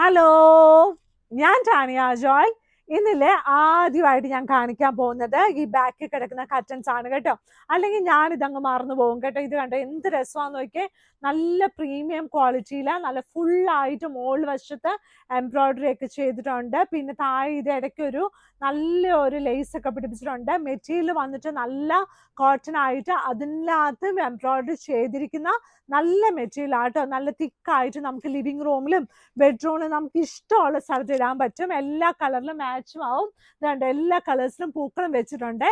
Hello, ഞാൻ ടാനിയ ജോയ്. ഇന്നില്ലേ ആദ്യമായിട്ട് ഞാൻ കാണിക്കാൻ പോകുന്നത് ഈ ബാക്കിൽ കിടക്കുന്ന കർട്ടൻസ് ആണ് കേട്ടോ. അല്ലെങ്കിൽ ഞാൻ ഇതങ്ങ് മറന്നു പോകും കേട്ടോ. ഇത് കണ്ടോ എന്ത് രസമാണെന്ന് നോക്കിയേ. നല്ല പ്രീമിയം ക്വാളിറ്റിയിൽ നല്ല ഫുള്ളായിട്ട് മോൾ വശത്ത് എംബ്രോയിഡറി ഒക്കെ ചെയ്തിട്ടുണ്ട്. പിന്നെ താഴെ ഇത് ഇടയ്ക്കൊരു നല്ലൊരു ലേസ് ഒക്കെ പിടിപ്പിച്ചിട്ടുണ്ട്. മെറ്റീരിയൽ വന്നിട്ട് നല്ല കോട്ടൺ ആയിട്ട് അതിനകത്ത് എംബ്രോയിഡറി ചെയ്തിരിക്കുന്ന നല്ല മെറ്റീരിയൽ ആട്ടോ. നല്ല തിക്കായിട്ട് നമുക്ക് ലിവിങ് റൂമിലും ബെഡ്റൂമിൽ നമുക്ക് ഇഷ്ടമുള്ള സ്ഥലത്ത് ഇടാൻ പറ്റും. എല്ലാ കളറിലും മാച്ചും ആവും. ഇതുണ്ട്, എല്ലാ കളേഴ്സിലും പൂക്കളും വെച്ചിട്ടുണ്ട്.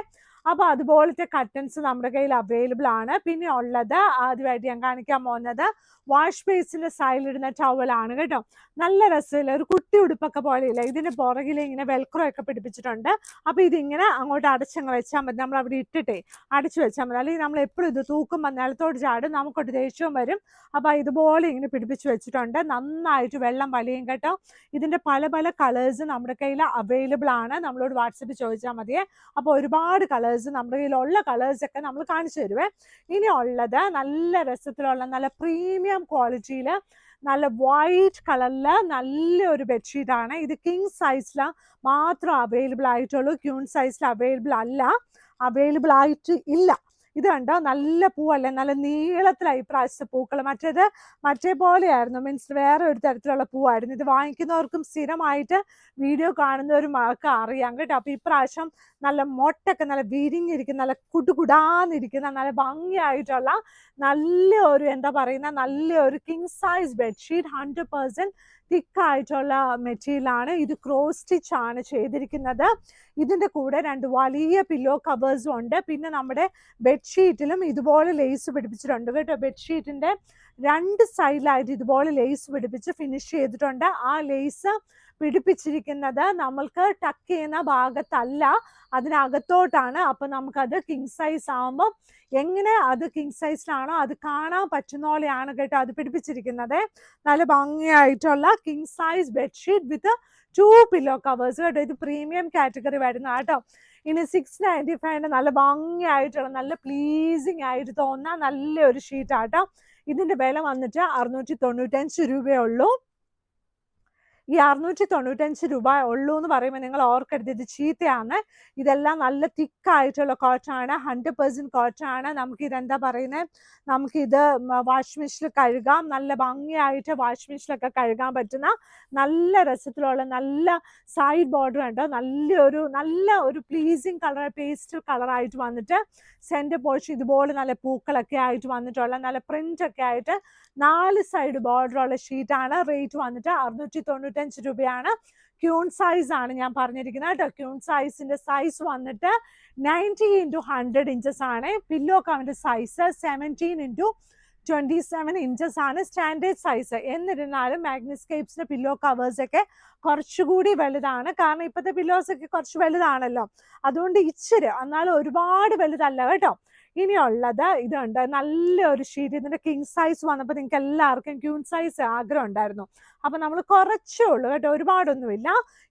അപ്പോൾ അതുപോലത്തെ കർട്ടൻസ് നമ്മുടെ കയ്യിൽ അവൈലബിൾ ആണ്. പിന്നെ ഉള്ളത് ആദ്യമായിട്ട് ഞാൻ കാണിക്കാൻ പോകുന്നത് വാഷ് ബേസിന്റെ സൈഡിലിടുന്ന ടവലാണ് കേട്ടോ. നല്ല രസമില്ല, ഒരു കുട്ടി ഉടുപ്പൊക്കെ പോലെയില്ല. ഇതിന്റെ പുറകിൽ ഇങ്ങനെ വെൽക്രോ ഒക്കെ പിടിപ്പിച്ചിട്ടുണ്ട്. അപ്പോൾ ഇതിങ്ങനെ അങ്ങോട്ട് അടച്ചങ്ങ് വെച്ചാൽ മതി. നമ്മൾ അവിടെ ഇട്ടിട്ടേ അടച്ചു വെച്ചാൽ മതി. അല്ലെങ്കിൽ നമ്മൾ എപ്പോഴും ഇത് തൂക്കുമ്പോൾ നിലത്തോട് ചാടും, നമുക്കൊട്ട് ദേഷ്യവും വരും. അപ്പോൾ ഇതുപോലെ ഇങ്ങനെ പിടിപ്പിച്ച് വെച്ചിട്ടുണ്ട്. നന്നായിട്ട് വെള്ളം വലിയും കേട്ടോ. ഇതിന്റെ പല പല കളേഴ്സ് നമ്മുടെ കയ്യിൽ അവൈലബിൾ ആണ്. നമ്മളോട് വാട്സപ്പിൽ ചോദിച്ചാൽ മതിയേ. അപ്പോൾ ഒരുപാട് കളേഴ്സ് നമ്മുടെ കയ്യിലുള്ള കളേഴ്സൊക്കെ നമ്മൾ കാണിച്ചു തരുവേ. ഇനി ഉള്ളത് നല്ല രസത്തിലുള്ള നല്ല പ്രീമിയം ക്വാളിറ്റിയിൽ നല്ല വൈറ്റ് കളറിൽ നല്ലൊരു ബെഡ്ഷീറ്റാണ്. ഇത് കിങ് സൈസിൽ മാത്രം അവൈലബിൾ ആയിട്ടുള്ളൂ. ക്യൂൺ സൈസിൽ അവൈലബിൾ ആയിട്ട് ഇല്ല. ഇത് കണ്ടോ, നല്ല പൂവല്ലേ, നല്ല നീളത്തിലായി ഇപ്രാവശ്യത്തെ പൂക്കൾ. മറ്റേ പോലെയായിരുന്നു, മീൻസ് വേറെ ഒരു തരത്തിലുള്ള പൂവായിരുന്നു. ഇത് വാങ്ങിക്കുന്നവർക്കും സ്ഥിരമായിട്ട് വീഡിയോ കാണുന്നവരും ഒക്കെ അറിയാം കേട്ടോ. അപ്പോൾ ഇപ്രാവശ്യം നല്ല മൊട്ടൊക്കെ നല്ല വിരിഞ്ഞിരിക്കുന്ന നല്ല കുടുകുടാന്നിരിക്കുന്ന നല്ല ഭംഗിയായിട്ടുള്ള നല്ലൊരു എന്താ പറയുന്ന നല്ലൊരു കിങ് സൈസ് ബെഡ്ഷീറ്റ് 100% തിക്കായിട്ടുള്ള മെറ്റീരിയലാണ്. ഇത് ക്രോസ് സ്റ്റിച്ച് ആണ് ചെയ്തിരിക്കുന്നത്. ഇതിൻ്റെ കൂടെ രണ്ട് വലിയ പില്ലോ കവേഴ്സും ഉണ്ട്. പിന്നെ നമ്മുടെ ബെഡ്ഷീറ്റിലും ഇതുപോലെ ലേസ് പിടിപ്പിച്ചിട്ടുണ്ട് കേട്ടോ. ബെഡ്ഷീറ്റിൻ്റെ രണ്ട് സൈഡിലായിട്ട് ഇതുപോലെ ലേസ് പിടിപ്പിച്ച് ഫിനിഷ് ചെയ്തിട്ടുണ്ട്. ആ ലേസ് പിടിപ്പിച്ചിരിക്കുന്നത് നമ്മൾക്ക് ടക്ക് ചെയ്യുന്ന ഭാഗത്തല്ല, അതിനകത്തോട്ടാണ്. അപ്പം നമുക്കത് കിങ് സൈസ് ആകുമ്പോൾ എങ്ങനെ അത് കിങ് സൈസിലാണോ അത് കാണാൻ പറ്റുന്ന പോലെയാണ് കേട്ടോ അത് പിടിപ്പിച്ചിരിക്കുന്നത്. നല്ല ഭംഗിയായിട്ടുള്ള king size bedsheet with 2 pillow covers കേട്ടോ. ഇത് പ്രീമിയം കാറ്റഗറി വരുന്ന കേട്ടോ. ഇനി 695 നല്ല ഭംഗിയായിട്ടുള്ള നല്ല പ്ലീസിങ് ആയിട്ട് തോന്നുന്ന നല്ലൊരു ഷീറ്റാട്ടോ. ഇതിൻ്റെ വില വന്നിട്ട് 695 രൂപയേ ഉള്ളൂ. ഈ 695 രൂപ ഉള്ളൂ എന്ന് പറയുമ്പോൾ നിങ്ങൾ ഓർക്കരുത് ഇത് ചീത്തയാണ്. ഇതെല്ലാം നല്ല തിക്കായിട്ടുള്ള കോട്ടനാണ്, 100% കോട്ടനാണ്. നമുക്കിതെന്താ പറയുന്നത്, നമുക്കിത് വാഷ് മെഷീനിൽ കഴുകാം. നല്ല ഭംഗിയായിട്ട് വാഷ് മെഷീനിലൊക്കെ കഴുകാൻ പറ്റുന്ന നല്ല രസത്തിലുള്ള നല്ല സൈഡ് ബോർഡർ ഉണ്ട്. നല്ല ഒരു പ്ലീസിങ് കളർ, പേസ്റ്റൽ കളറായിട്ട് വന്നിട്ട് സെൻറ്റർ പോർഷൻ ഇതുപോലെ നല്ല പൂക്കളൊക്കെ ആയിട്ട് വന്നിട്ടുള്ള നല്ല പ്രിന്റ് ഒക്കെ ആയിട്ട് 4 സൈഡ് ബോർഡറുള്ള ഷീറ്റാണ്. റേറ്റ് വന്നിട്ട് 695 രൂപയാണ്. ക്യൂൺ സൈസ് ആണ് ഞാൻ പറഞ്ഞിരിക്കുന്നത് കേട്ടോ. ക്യൂൺ സൈസിന്റെ സൈസ് വന്നിട്ട് 90x100 ഇഞ്ചസ് ആണ്. പില്ലോ കവറിന്റെ സൈസ് 17x27 ഇഞ്ചസ് ആണ് സ്റ്റാൻഡേർഡ് സൈസ്. എന്നിരുന്നാലും മാഗ്നസ്കേപ്സിന്റെ പില്ലോ കവേഴ്സ് ഒക്കെ കുറച്ചുകൂടി വലുതാണ്. കാരണം ഇപ്പോഴത്തെ പില്ലോസ് ഒക്കെ കുറച്ച് വലുതാണല്ലോ, അതുകൊണ്ട് ഇച്ചിരി, എന്നാലും ഒരുപാട് വലുതല്ല കേട്ടോ. ഇനിയുള്ളത് ഇതുണ്ട്, നല്ലൊരു ഷീറ്റ്. ഇതിന്റെ കിങ് സൈസ് വന്നപ്പോൾ നിങ്ങൾക്ക് എല്ലാവർക്കും ക്യൂൺ സൈസ് ആഗ്രഹം ഉണ്ടായിരുന്നു. അപ്പം നമ്മൾ കുറച്ചേ ഉള്ളൂ കേട്ടോ, ഒരുപാടൊന്നുമില്ല.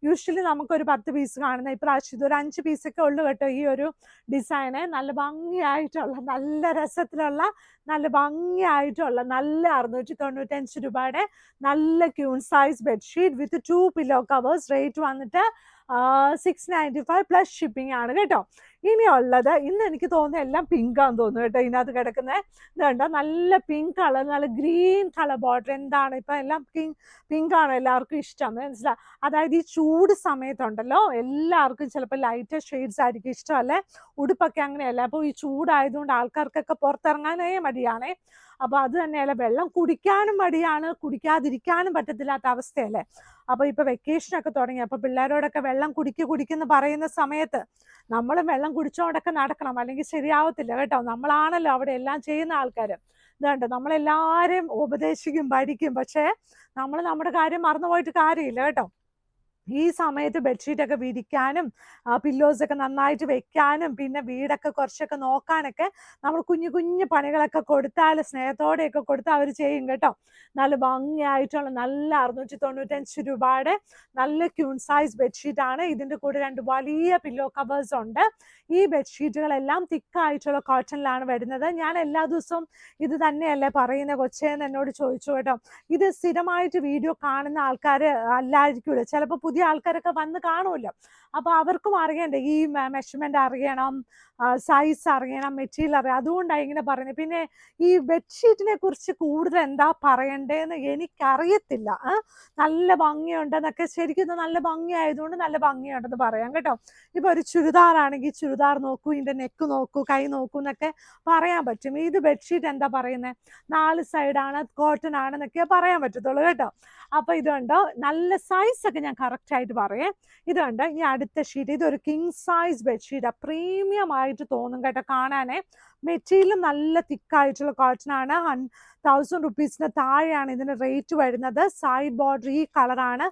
യൂഷ്വലി നമുക്കൊരു 10 പീസ് കാണുന്ന ഇപ്രാവശ്യം ഇതൊരു 5 പീസൊക്കെ ഉള്ളൂ കേട്ടോ. ഈ ഒരു ഡിസൈന് നല്ല ഭംഗിയായിട്ടുള്ള നല്ല രസത്തിലുള്ള നല്ല ഭംഗിയായിട്ടുള്ള നല്ല 695 രൂപയുടെ നല്ല queen size bedsheet with 2 pillow covers. Rate വന്നിട്ട് 695 പ്ലസ് ഷിപ്പിംഗ് ആണ് കേട്ടോ. ഇനിയുള്ളത് ഇന്ന് എനിക്ക് തോന്നുന്നത് എല്ലാം പിങ്കാന്ന് തോന്നുന്നു കേട്ടോ. ഇതിനകത്ത് കിടക്കുന്നത് ഇതുണ്ടോ, നല്ല പിങ്ക് കളർ, നല്ല ഗ്രീൻ കളർ ബോർഡർ. എന്താണ് ഇപ്പം എല്ലാം പിങ്ക് ആണ് എല്ലാവർക്കും ഇഷ്ടം, മനസ്സിലായി. അതായത് ഈ ചൂട് സമയത്തുണ്ടല്ലോ എല്ലാവർക്കും ചിലപ്പോൾ ലൈറ്റ് ഷെയ്ഡ്സ് ആയിരിക്കും ഇഷ്ടമല്ലേ. ഉടുപ്പൊക്കെ അങ്ങനെയല്ല. അപ്പോൾ ഈ ചൂടായതുകൊണ്ട് ആൾക്കാർക്കൊക്കെ പുറത്തിറങ്ങാനേ മടിയാണേ. അപ്പോൾ അത് തന്നെയല്ല, വെള്ളം കുടിക്കാനും മടിയാണ്, കുടിക്കാതിരിക്കാനും പറ്റത്തില്ലാത്ത അവസ്ഥയല്ലേ. അപ്പോൾ ഇപ്പോൾ വെക്കേഷനൊക്കെ തുടങ്ങി. അപ്പോൾ പിള്ളേരോടൊക്കെ വെള്ളം കുടിക്കുന്ന പറയുന്ന സമയത്ത് നമ്മളും വെള്ളം കുടിച്ചോണ്ടൊക്കെ നടക്കണം, അല്ലെങ്കിൽ ശരിയാവത്തില്ല കേട്ടോ. നമ്മളാണല്ലോ അവിടെ എല്ലാം ചെയ്യുന്ന ആൾക്കാർ. ഇതുണ്ട്, നമ്മളെല്ലാവരെയും ഉപദേശിക്കും, പഠിക്കും, പക്ഷേ നമ്മൾ നമ്മുടെ കാര്യം മറന്നുപോയിട്ട് കാര്യമില്ല കേട്ടോ. ഈ സമയത്ത് ബെഡ്ഷീറ്റൊക്കെ വിരിക്കാനും പില്ലോസൊക്കെ നന്നായിട്ട് വെക്കാനും പിന്നെ വീടൊക്കെ കുറച്ചൊക്കെ നോക്കാനൊക്കെ നമ്മൾ കുഞ്ഞു കുഞ്ഞു പണികളൊക്കെ കൊടുത്താൽ, സ്നേഹത്തോടെയൊക്കെ കൊടുത്താൽ അവർ ചെയ്യും കേട്ടോ. നല്ല ഭംഗിയായിട്ടുള്ള നല്ല 695 രൂപയുടെ നല്ല ക്യൂൺ സൈസ് ബെഡ്ഷീറ്റാണ്. ഇതിൻ്റെ കൂടെ 2 വലിയ പില്ലോ കവേഴ്സ് ഉണ്ട്. ഈ ബെഡ്ഷീറ്റുകളെല്ലാം തിക്കായിട്ടുള്ള കോട്ടണിലാണ് വരുന്നത്. ഞാൻ എല്ലാ ദിവസവും ഇത് തന്നെയല്ലേ പറയുന്ന കൊച്ചേന്ന് എന്നോട് ചോദിച്ചു കേട്ടോ. ഇത് സ്ഥിരമായിട്ട് വീഡിയോ കാണുന്ന ആൾക്കാർ അല്ലായിരിക്കുമല്ലോ, ചിലപ്പോൾ പുതിയ ആൾക്കാരൊക്കെ വന്ന് കാണുമല്ലോ. അപ്പോൾ അവർക്കും അറിയണ്ടേ, ഈ മെഷർമെന്റ് അറിയണം, സൈസ് അറിയണം, മെറ്റീരിയൽ അറിയാം. അതുകൊണ്ടാണ് ഇങ്ങനെ പറയുന്നത്. പിന്നെ ഈ ബെഡ്ഷീറ്റിനെ കുറിച്ച് കൂടുതൽ എന്താ പറയണ്ടേന്ന് എനിക്കറിയത്തില്ല. നല്ല ഭംഗിയുണ്ടെന്നൊക്കെ, ശരിക്കും ഇത് നല്ല ഭംഗിയായതുകൊണ്ട് നല്ല ഭംഗിയുണ്ടെന്ന് പറയാം കേട്ടോ. ഇപ്പൊ ഒരു ചുരിദാറാണെങ്കിൽ ചുരിദാർ നോക്കൂ, ഇതിന്റെ നെക്ക് നോക്കൂ, കൈ നോക്കൂ എന്നൊക്കെ പറയാൻ പറ്റും. ഇത് ബെഡ്ഷീറ്റ് എന്താ പറയുന്നത്, 4 സൈഡാണ്, കോട്ടൺ ആണെന്നൊക്കെ പറയാൻ പറ്റത്തുള്ളൂ കേട്ടോ. അപ്പൊ ഇതുണ്ടോ, നല്ല സൈസ് ഒക്കെ ഞാൻ കറക്റ്റ് ആയിട്ട് പറയാം. ഇതുണ്ട് ഈ അടുത്ത ഷീറ്റ്, ഇതൊരു കിങ് സൈസ് ബെഡ്ഷീറ്റാണ്. പ്രീമിയം ആയിട്ട് തോന്നും കേട്ടോ കാണാനേ. മെറ്റീരിയലും നല്ല തിക്കായിട്ടുള്ള കോട്ടൺ ആണ്. 1000 റുപ്പീസിന് താഴെയാണ് ഇതിന് റേറ്റ് വരുന്നത്. സൈഡ് ബോർഡർ ഈ കളറാണ്,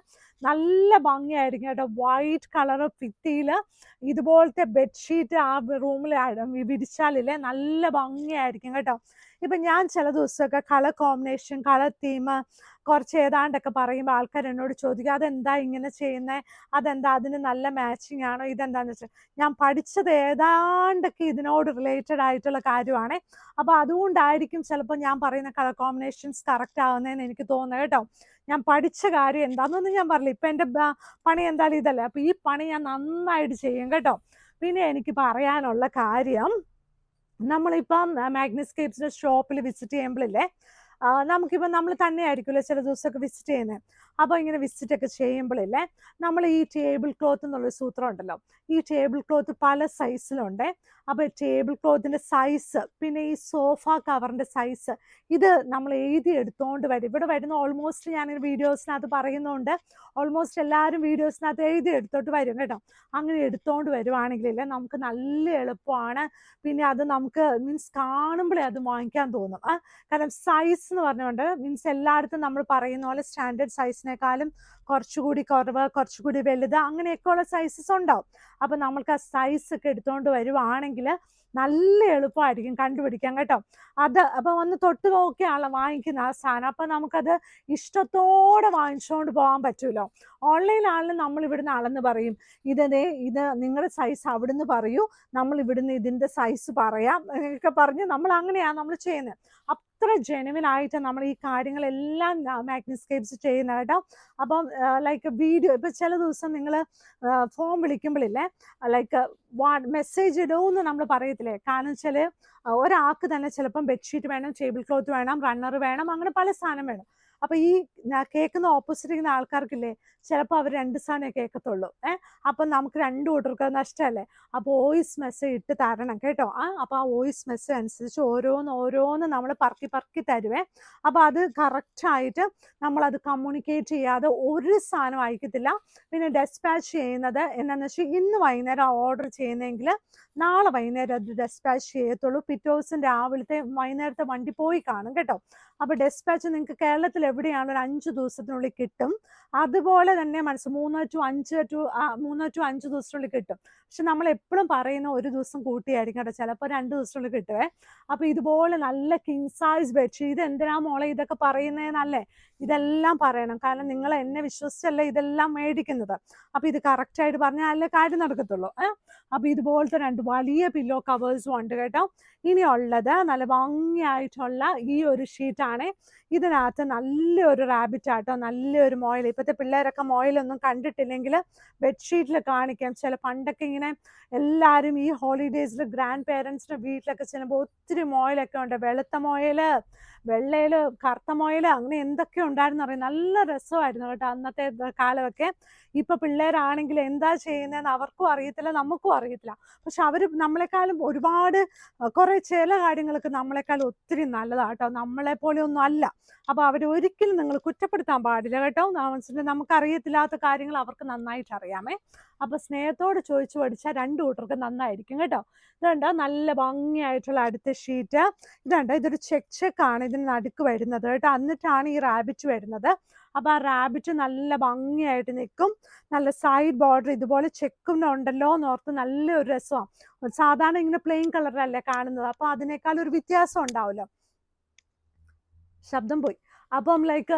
നല്ല ഭംഗിയായിരിക്കും കേട്ടോ. വൈറ്റ് കളർ ഭിത്തിയിൽ ഇതുപോലത്തെ ബെഡ്ഷീറ്റ് ആ റൂമിൽ വിരിച്ചാലില്ലേ നല്ല ഭംഗിയായിരിക്കും കേട്ടോ. ഇപ്പം ഞാൻ ചില ദിവസമൊക്കെ കളർ കോമ്പിനേഷൻ, കളർ തീം കുറച്ച് ഏതാണ്ടൊക്കെ പറയുമ്പോൾ ആൾക്കാർ എന്നോട് ചോദിക്കും, അതെന്താ ഇങ്ങനെ ചെയ്യുന്നത്, അതെന്താ അതിന് നല്ല മാച്ചിങ് ആണോ, ഇതെന്താന്ന് വെച്ചാൽ ഞാൻ പഠിച്ചത് ഏതാണ്ടൊക്കെ ഇതിനോട് റിലേറ്റഡ് ആയിട്ടുള്ള കാര്യമാണ്. അപ്പോൾ അതുകൊണ്ടായിരിക്കും ചിലപ്പോൾ ഞാൻ പറയുന്ന കളർ കോമ്പിനേഷൻസ് കറക്റ്റ് ആവുന്നതെന്ന് എനിക്ക് തോന്നുന്നത് കേട്ടോ. ഞാൻ പഠിച്ച കാര്യം എന്താണെന്നൊന്നും ഞാൻ പറഞ്ഞില്ല. ഇപ്പം എൻ്റെ പണി എന്തായാലും ഇതല്ലേ, അപ്പോൾ ഈ പണി ഞാൻ നന്നായിട്ട് ചെയ്യും കേട്ടോ. പിന്നെ എനിക്ക് പറയാനുള്ള കാര്യം, നമ്മളിപ്പം മാഗ്നസ്കേപ്സിൻ്റെ ഷോപ്പിൽ വിസിറ്റ് ചെയ്യുമ്പോഴില്ലേ, നമുക്കിപ്പം നമ്മൾ തന്നെ ആയിരിക്കുമല്ലോ ചില ദിവസമൊക്കെ വിസിറ്റ് ചെയ്യുന്നത്. അപ്പോൾ ഇങ്ങനെ വിസിറ്റ് ഒക്കെ ചെയ്യുമ്പോഴില്ലേ, നമ്മൾ ഈ ടേബിൾ ക്ലോത്ത് എന്നുള്ളൊരു സൂത്രം ഉണ്ടല്ലോ, ഈ ടേബിൾ ക്ലോത്ത് പല സൈസിലുണ്ട്. അപ്പോൾ ടേബിൾ ക്ലോത്തിൻ്റെ സൈസ്, പിന്നെ ഈ സോഫ കവറിൻ്റെ സൈസ്, ഇത് നമ്മൾ എഴുതി എടുത്തുകൊണ്ട് വരും. ഇവിടെ വരുന്ന ഓൾമോസ്റ്റ് ഞാൻ വീഡിയോസിനകത്ത് പറയുന്നുണ്ട്, ഓൾമോസ്റ്റ് എല്ലാവരും വീഡിയോസിനകത്ത് എഴുതി എടുത്തോട്ട് വരും കേട്ടോ. അങ്ങനെ എടുത്തോണ്ട് വരുവാണെങ്കിലല്ലേ നമുക്ക് നല്ല എളുപ്പമാണ്. പിന്നെ അത് നമുക്ക് മീൻസ് കാണുമ്പോഴേ അത് വാങ്ങിക്കാൻ തോന്നും. കാരണം സൈസ് എന്ന് പറഞ്ഞുകൊണ്ട് മീൻസ് എല്ലായിടത്തും നമ്മൾ പറയുന്ന പോലെ സ്റ്റാൻഡേർഡ് സൈസിനേക്കാളും കുറച്ചുകൂടി കുറവ്, കുറച്ചുകൂടി വലുത്, അങ്ങനെയൊക്കെയുള്ള സൈസസ് ഉണ്ടാവും. അപ്പം നമ്മൾക്ക് ആ സൈസ് ഒക്കെ എടുത്തുകൊണ്ട് വരുവാണെങ്കിൽ നല്ല എളുപ്പമായിരിക്കും കണ്ടുപിടിക്കാൻ കേട്ടോ. അത് അപ്പം ഒന്ന് തൊട്ട് നോക്കിയാണല്ലോ വാങ്ങിക്കുന്ന ആ സാധനം. അപ്പം നമുക്കത് ഇഷ്ടത്തോടെ വാങ്ങിച്ചുകൊണ്ട് പോകാൻ പറ്റുമല്ലോ. ഓൺലൈനാണെങ്കിലും നമ്മൾ ഇവിടുന്ന് അളന്ന് പറയും, ഇത് നിങ്ങളുടെ സൈസ് അവിടുന്ന് പറയൂ, നമ്മൾ ഇവിടുന്ന് ഇതിൻ്റെ സൈസ് പറയാം എന്നൊക്കെ പറഞ്ഞ് നമ്മൾ അങ്ങനെയാണ് നമ്മൾ ചെയ്യുന്നത്. അത്ര ജെനുവിൻ ആയിട്ട് നമ്മൾ ഈ കാര്യങ്ങളെല്ലാം മാഗ്നസ്കേപ്സ് ചെയ്യുന്നത് കേട്ടോ. അപ്പം ലൈക്ക് വീഡിയോ, ഇപ്പം ചില ദിവസം നിങ്ങൾ ഫോൺ വിളിക്കുമ്പോഴില്ലേ, ലൈക്ക് മെസ്സേജ് ഇടുമെന്ന് നമ്മൾ പറയത്തില്ലേ. കാരണം വെച്ചാൽ ഒരാൾക്ക് തന്നെ ചിലപ്പം ബെഡ്ഷീറ്റ് വേണം, ടേബിൾ ക്ലോത്ത് വേണം, റണ്ണർ വേണം, അങ്ങനെ പല സാധനം വേണം. അപ്പോൾ ഈ കേൾക്കുന്ന ഓപ്പോസിറ്റ് ഇരിക്കുന്ന ആൾക്കാർക്കില്ലേ, ചിലപ്പോൾ അവർ 2 സാധനമേ കേൾക്കത്തുള്ളൂ. അപ്പം നമുക്ക് 2 കൂട്ടർക്ക് നഷ്ടമല്ലേ. അപ്പോൾ വോയിസ് മെസ്സേജ് ഇട്ട് തരണം കേട്ടോ. അപ്പോൾ ആ വോയിസ് മെസ്സേജ് അനുസരിച്ച് ഓരോന്ന് നമ്മൾ പറക്കി തരുവേ. അപ്പോൾ അത് കറക്റ്റായിട്ട് നമ്മളത് കമ്മ്യൂണിക്കേറ്റ് ചെയ്യാതെ ഒരു സാധനം അയക്കത്തില്ല. പിന്നെ ഡെസ്പാച്ച് ചെയ്യുന്നത് എന്നാന്ന് വെച്ചാൽ ഇന്ന് വൈകുന്നേരം ഓർഡർ ചെയ്യുന്നതെങ്കിൽ നാളെ വൈകുന്നേരം അത് ഡെസ്പാച്ച് ചെയ്യത്തുള്ളൂ. പിറ്റേ ദിവസം രാവിലത്തെ വൈകുന്നേരത്തെ വണ്ടി പോയി കാണും കേട്ടോ. അപ്പോൾ ഡെസ്പാച്ച് നിങ്ങൾക്ക് കേരളത്തിൽ എവിടെയാണ് ഒരു 5 ദിവസത്തിനുള്ളിൽ കിട്ടും. അതുപോലെ തന്നെ 3 to 5 ദിവസത്തിനുള്ളിൽ കിട്ടും. പക്ഷെ നമ്മൾ എപ്പോഴും പറയുന്ന ഒരു ദിവസം കൂട്ടിയായിരിക്കും കേട്ടോ, ചിലപ്പോൾ 2 ദിവസത്തിനുള്ളിൽ കിട്ടുവേ. അപ്പോൾ ഇതുപോലെ നല്ല കിങ് സൈസ് ബെഡ്ഷീറ്റ്, ഇത് എന്തിനാ മോളെ ഇതൊക്കെ പറയുന്നതെന്നല്ലേ, ഇതെല്ലാം പറയണം. കാരണം നിങ്ങൾ എന്നെ വിശ്വസിച്ചല്ലേ ഇതെല്ലാം മേടിക്കുന്നത്. അപ്പോൾ ഇത് കറക്റ്റായിട്ട് പറഞ്ഞാൽ അല്ലേ കാര്യം നടക്കത്തുള്ളൂ. അപ്പോൾ ഇതുപോലത്തെ 2 വലിയ പില്ലോ കവേഴ്സും ഉണ്ട് കേട്ടോ. ഇനിയുള്ളത് നല്ല ഭംഗിയായിട്ടുള്ള ഈ ഒരു ഷീറ്റാണ്. ഇതിനകത്ത് നല്ലൊരു റാബിറ്റ് ആട്ടോ, നല്ലൊരു മോയിൽ. ഇപ്പോഴത്തെ പിള്ളേരൊക്കെ മോയിലൊന്നും കണ്ടിട്ടില്ലെങ്കിൽ ബെഡ്ഷീറ്റിൽ കാണിക്കാം. ചില പണ്ടൊക്കെ ഇങ്ങനെ എല്ലാവരും ഈ ഹോളിഡേയ്സിൽ ഗ്രാൻഡ് പേരൻസിൻ്റെ വീട്ടിലൊക്കെ ചെല്ലുമ്പോൾ ഒത്തിരി മോയിലൊക്കെ ഉണ്ട്. വെളുത്ത മോയിൽ, വെള്ളയിൽ, കറുത്ത മോയിൽ, അങ്ങനെ എന്തൊക്കെ ഉണ്ടായിരുന്നു അറിയാം. നല്ല രസമായിരുന്നു കേട്ടോ അന്നത്തെ കാലമൊക്കെ. ഇപ്പം പിള്ളേരാണെങ്കിൽ എന്താ ചെയ്യുന്നതെന്ന് അവർക്കും അറിയത്തില്ല, നമുക്കും അറിയത്തില്ല. പക്ഷെ അവർ നമ്മളെക്കാളും ഒരുപാട് കുറേ ചില കാര്യങ്ങളൊക്കെ നമ്മളെക്കാളും ഒത്തിരി നല്ലതാട്ടോ, നമ്മളെപ്പോലെ ഒന്നും അല്ല. അപ്പോൾ അവർ ഒരിക്കലും നിങ്ങൾ കുറ്റപ്പെടുത്താൻ പാടില്ല കേട്ടോ. നമുക്കറിയത്തില്ലാത്ത കാര്യങ്ങൾ അവർക്ക് നന്നായിട്ട് അറിയാമേ. അപ്പോൾ സ്നേഹത്തോട് ചോദിച്ചു പഠിച്ചാൽ 2 കൂട്ടർക്ക് നന്നായിരിക്കും കേട്ടോ. ഇതുണ്ട് നല്ല ഭംഗിയായിട്ടുള്ള അടുത്ത ഷീറ്റ്. ഇതുണ്ട്, ഇതൊരു ചെക്കാണ് ഇതിന് നടുക്ക് വരുന്നത് കേട്ടോ. എന്നിട്ടാണ് ഈ റാബിറ്റ് വരുന്നത്. അപ്പോൾ ആ റാബിറ്റ് നല്ല ഭംഗിയായിട്ട് നിൽക്കും. നല്ല സൈഡ് ബോർഡർ ഇതുപോലെ ചെക്കും ഉണ്ടല്ലോ എന്നോർത്ത് നല്ലൊരു രസമാണ്. സാധാരണ ഇങ്ങനെ പ്ലെയിൻ കളറിലല്ലേ കാണുന്നത്, അപ്പോൾ അതിനേക്കാൾ ഒരു വ്യത്യാസം ഉണ്ടാവുമല്ലോ. ശബ്ദം പോയി. അപ്പം ലൈക്ക്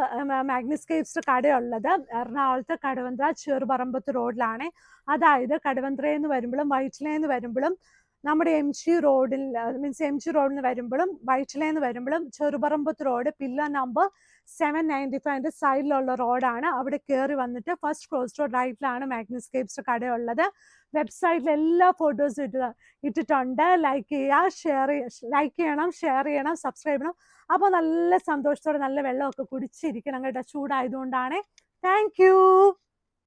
മാഗ്നിസ്കേപ്സ് കടയുള്ളത് എറണാകുളത്ത് കടവന്ത്ര ചെറുപറമ്പത്ത് റോഡിലാണ്. അതായത് കടവന്ത്രയിൽ നിന്ന് വരുമ്പോഴും വൈറ്റിലയിൽ നിന്ന് വരുമ്പോഴും നമ്മുടെ എം ജി റോഡിൽ മീൻസ് എം ജി റോഡിൽ നിന്ന് വരുമ്പോഴും വൈറ്റിലയിൽ നിന്ന് വരുമ്പോഴും ചെറുപറമ്പത്ത് റോഡ് പില്ലർ നമ്പർ 795 സൈഡിലുള്ള റോഡാണ്. അവിടെ കയറി വന്നിട്ട് ഫസ്റ്റ് ക്രോസ് റോഡ് റൈറ്റിലാണ് മാഗ്നിസ്കേപ്സ് കടയുള്ളത്. വെബ്സൈറ്റിൽ എല്ലാ ഫോട്ടോസും ഇട്ടിട്ടുണ്ട്. ലൈക്ക് ചെയ്യുക, ലൈക്ക് ചെയ്യണം, ഷെയർ ചെയ്യണം, സബ്സ്ക്രൈബ് ചെയ്യണം. അപ്പോൾ നല്ല സന്തോഷത്തോടെ നല്ല വെള്ളമൊക്കെ കുടിച്ചിരിക്കണം കേട്ടോ, ചൂടായതുകൊണ്ടാണ്. Thank you.